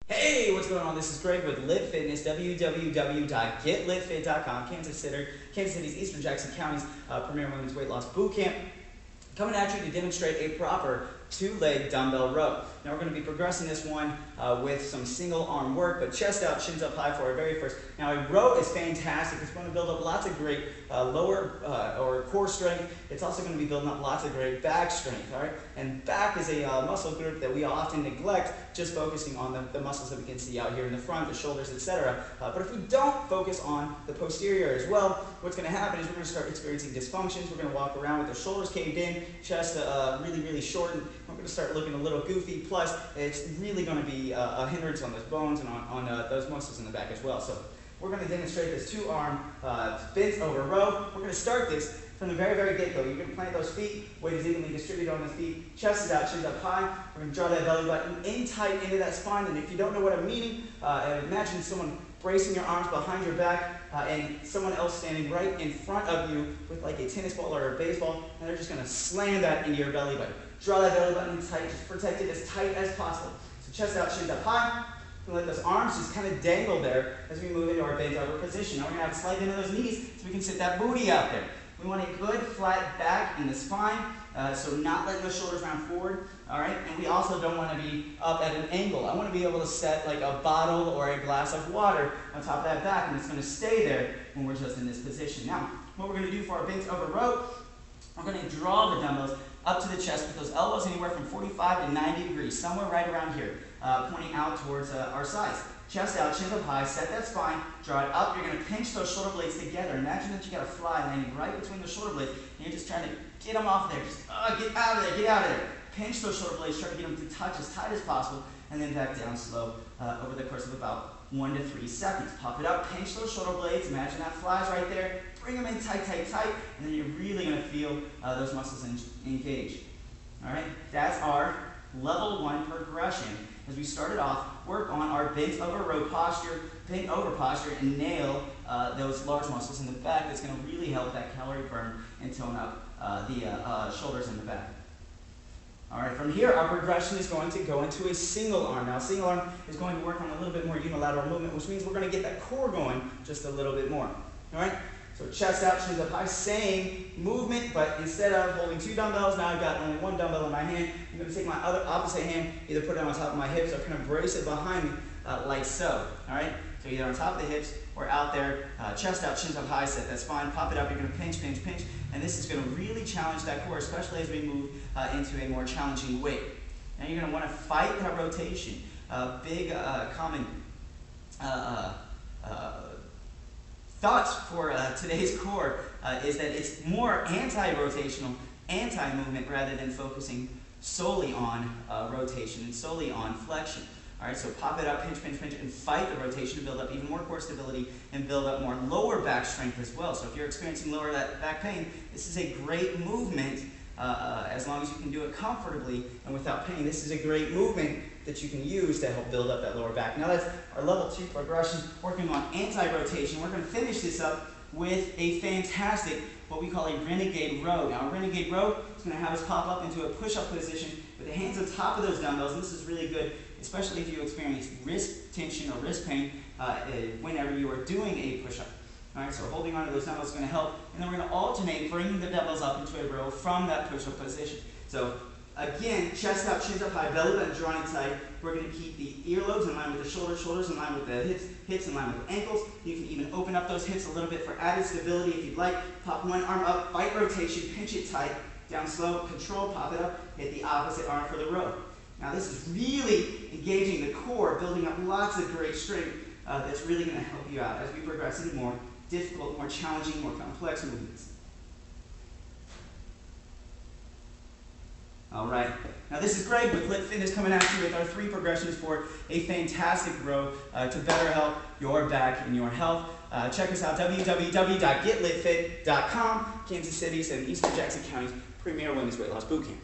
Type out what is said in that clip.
Hey, what's going on? This is Greg with Live Fitness, www.getlivefit.com, Kansas City's Eastern Jackson County's premier women's weight loss boot camp, coming at you to demonstrate a proper two-leg dumbbell row. Now we're going to be progressing this one with some single arm work, but chest out, shins up high for our very first. Now a row is fantastic. It's going to build up lots of great lower or core strength. It's also going to be building up lots of great back strength, all right? And back is a muscle group that we often neglect, just focusing on the muscles that we can see out here in the front, the shoulders, etc. But if we don't focus on the posterior as well, what's going to happen is we're going to start experiencing dysfunctions. We're going to walk around with the shoulders caved in, chest really shortened. We're going to start looking a little goofy. Plus, it's really going to be a hindrance on those bones and on those muscles in the back as well. So we're going to demonstrate this two-arm bent over row. We're going to start this from the very get-go. You're going to plant those feet, weight is evenly distributed on those feet, chest is out, shins up high. We're going to draw that belly button in tight into that spine. And if you don't know what I'm meaning, imagine someone bracing your arms behind your back and someone else standing right in front of you with like a tennis ball or a baseball, and they're just going to slam that into your belly button. Draw that belly button tight, just protect it as tight as possible. So chest out, shins up high. And let those arms just kind of dangle there as we move into our bent over position. Now we're going to have to slide into those knees so we can sit that booty out there. We want a good flat back in the spine, so not letting those shoulders round forward, all right? And we also don't want to be up at an angle. I want to be able to set like a bottle or a glass of water on top of that back, and it's going to stay there when we're just in this position. Now, what we're going to do for our bent over row, we're going to draw the dumbbells up to the chest with those elbows anywhere from 45 to 90 degrees, somewhere right around here, pointing out towards our sides. Chest out, shins up high, set that spine, draw it up. You're going to pinch those shoulder blades together. Imagine that you got a fly landing right between the shoulder blades, and you're just trying to get them off there. Just get out of there, get out of there. Pinch those shoulder blades, try to get them to touch as tight as possible, and then back down slow over the course of about 1 to 3 seconds. Pop it up, pinch those shoulder blades. Imagine that fly's right there. Bring them in tight, and then you're really going to feel those muscles engage. All right, that's our level 1 progression. As we started off, work on our bent over row posture, bent over posture, and nail those large muscles in the back. That's going to really help that calorie burn and tone up the shoulders in the back. All right, from here, our progression is going to go into a single arm. Now, single arm is going to work on a little bit more unilateral movement, which means we're going to get that core going just a little bit more. All right? So chest out, shins up high, same movement, but instead of holding 2 dumbbells, now I've got only 1 dumbbell in my hand. I'm going to take my opposite hand, either put it on top of my hips or kind of brace it behind me like so. All right? So either on top of the hips or out there, chest out, shins up high, set that spine, pop it up. You're going to pinch, and this is going to really challenge that core, especially as we move into a more challenging weight. Now you're going to want to fight that rotation. Big common thoughts for today's core is that it's more anti-rotational, anti-movement rather than focusing solely on rotation and solely on flexion. All right, so pop it up, pinch, and fight the rotation to build up even more core stability and build up more lower back strength as well. So if you're experiencing lower back pain, this is a great movement as long as you can do it comfortably and without pain. This is a great movement that you can use to help build up that lower back. Now that's our level 2 progression, working on anti-rotation. We're going to finish this up with a fantastic, what we call a renegade row. Now a renegade row is going to have us pop up into a push-up position with the hands on top of those dumbbells, and this is really good, especially if you experience wrist tension or wrist pain whenever you are doing a push-up. All right, so holding on to those dumbbells is going to help, and then we're going to alternate bringing the dumbbells up into a row from that push-up position. So again, chest out, shins up high, belly button drawn in tight. We're going to keep the earlobes in line with the shoulders, shoulders in line with the hips in line with the ankles. You can even open up those hips a little bit for added stability if you'd like. Pop one arm up, fight rotation, pinch it tight, down slow, control, pop it up, hit the opposite arm for the row. Now this is really engaging the core, building up lots of great strength that's really going to help you out as we progress into more difficult, more challenging, more complex movements. All right, now this is Greg with Live Fitness coming at you with our 3 progressions for a fantastic row to better help your back and your health. Check us out, www.getlivefit.com, Kansas City's and Eastern Jackson County's premier women's weight loss boot camp.